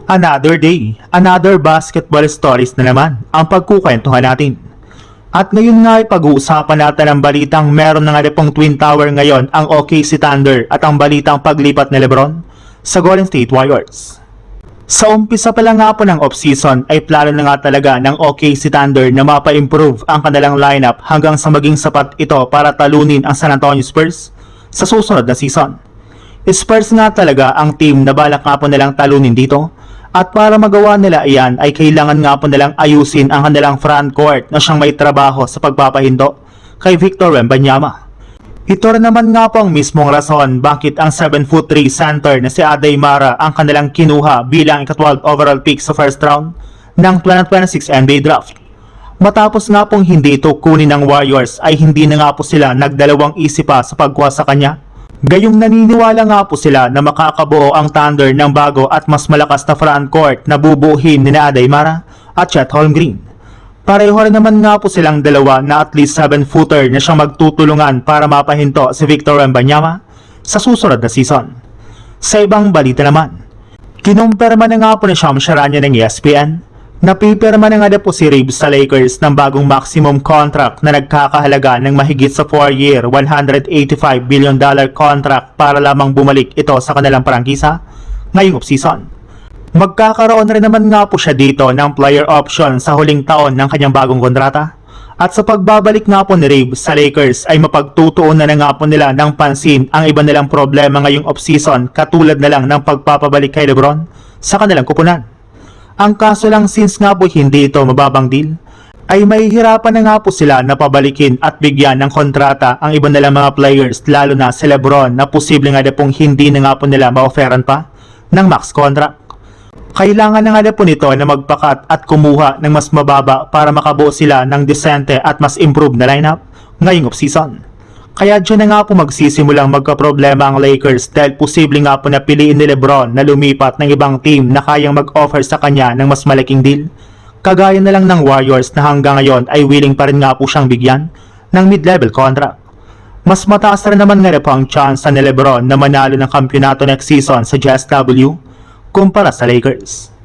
Another day, another basketball stories na naman ang pagkukwentuhan natin. At ngayon nga ay pag-uusapan natin ang balitang meron na nga pong Twin Tower ngayon ang OKC Thunder at ang balitang paglipat ni Lebron sa Golden State Warriors. Sa umpisa pa lang nga po ng offseason ay plano na nga talaga ng OKC Thunder na mapa-improve ang kanilang lineup hanggang sa maging sapat ito para talunin ang San Antonio Spurs sa susunod na season. Spurs nga talaga ang team na balak nga po nilang talunin dito. At para magawa nila iyan ay kailangan nga po nilang ayusin ang kanilang front court na siyang may trabaho sa pagpapahindo kay Victor Wembanyama. Ito rin naman nga po ang mismong rason bakit ang 7'3" center na si Adeymara ang kanilang kinuha bilang ika-12 overall pick sa first round ng 2026 NBA Draft. Matapos nga pong hindi ito kunin ng Warriors ay hindi na nga po sila nagdalawang isip pa sa pagkuha sa kanya. Gayong naniniwala nga po sila na makakabuo ang Thunder ng bago at mas malakas na front court na bubuuhin ni Adeymara at Chet Holmgren. Pareho rin naman nga po silang dalawa na at least 7-footer na siyang magtutulungan para mapahinto si Victor Wembanyama sa susunod na season. Sa ibang balita naman, kinumpirma na nga po ni Shams Charania ng ESPN napipirma na nga po si Reeves sa Lakers ng bagong maximum contract na nagkakahalaga ng mahigit sa 4-year, $185 billion contract para lamang bumalik ito sa kanilang prangkisa ngayong offseason. Magkakaroon rin naman nga po siya dito ng player option sa huling taon ng kanyang bagong kontrata. At sa pagbabalik nga po ni Reeves sa Lakers ay mapagtutuon na nga po nila ng pansin ang iba nilang problema ngayong offseason katulad na lang ng pagpapabalik kay Lebron sa kanilang kupunan. Ang kaso lang since nga po hindi ito mababang deal, ay mahihirapan na nga po sila na pabalikin at bigyan ng kontrata ang iba nilang mga players lalo na si Lebron na posible nga pong hindi na nga po nila ma-offeran pa ng max contract. Kailangan na nga po nito na magpakat at kumuha ng mas mababa para makabuo sila ng desente at mas improved na lineup ngayong offseason. Kaya dyan na nga po magsisimulang magkaproblema ang Lakers dahil posible nga po na piliin ni Lebron na lumipat ng ibang team na kayang mag-offer sa kanya ng mas malaking deal. Kagaya na lang ng Warriors na hanggang ngayon ay willing pa rin nga po siyang bigyan ng mid-level contract. Mas mataas rin naman nga po ang chance ni Lebron na manalo ng kampyonato next season sa GSW kumpara sa Lakers.